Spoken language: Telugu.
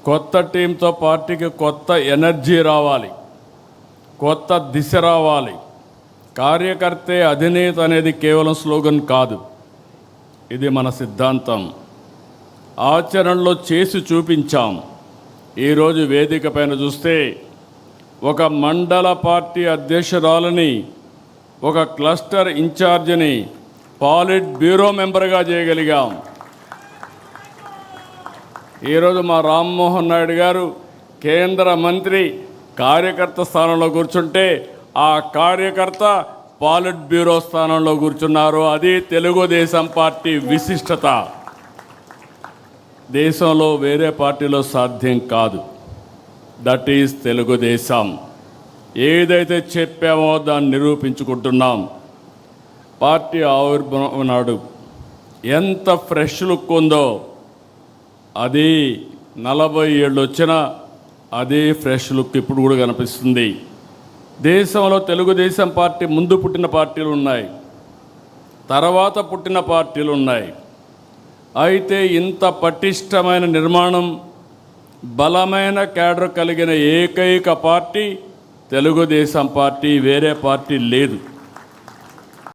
కొత్త టీంతో పార్టీకి కొత్త ఎనర్జీ రావాలి, కొత్త దిశ రావాలి. కార్యకర్తే అధినేత అనేది కేవలం స్లోగన్ కాదు, ఇది మన సిద్ధాంతం. ఆచరణలో చేసి చూపించాం. ఈరోజు వేదిక పైన చూస్తే ఒక మండల పార్టీ అధ్యక్షురాలని, ఒక క్లస్టర్ ఇన్ఛార్జిని పాలిట్ బ్యూరో మెంబర్గా చేయగలిగాం. ఈరోజు మా రామ్మోహన్ నాయుడు గారు కేంద్ర మంత్రి కార్యకర్త స్థానంలో కూర్చుంటే ఆ కార్యకర్త పాలిట్ బ్యూరో స్థానంలో కూర్చున్నారు. అది తెలుగుదేశం పార్టీ విశిష్టత. దేశంలో వేరే పార్టీలో సాధ్యం కాదు. That is Telugu Desam. ఏదైతే చెప్పామో దాన్ని నిరూపించుకుంటున్నాం. పార్టీ ఆవిర్భావం నాడు ఎంత ఫ్రెష్ లుక్ ఉందో, అది 40 ఏళ్ళు వచ్చినా అదే ఫ్రెష్ లుక్ ఇప్పుడు కూడా కనిపిస్తుంది. దేశంలో తెలుగుదేశం పార్టీ ముందు పుట్టిన పార్టీలు ఉన్నాయి, తర్వాత పుట్టిన పార్టీలు ఉన్నాయి. అయితే ఇంత పటిష్టమైన నిర్మాణం, బలమైన క్యాడర్ కలిగిన ఏకైక పార్టీ తెలుగుదేశం పార్టీ, వేరే పార్టీ లేదు.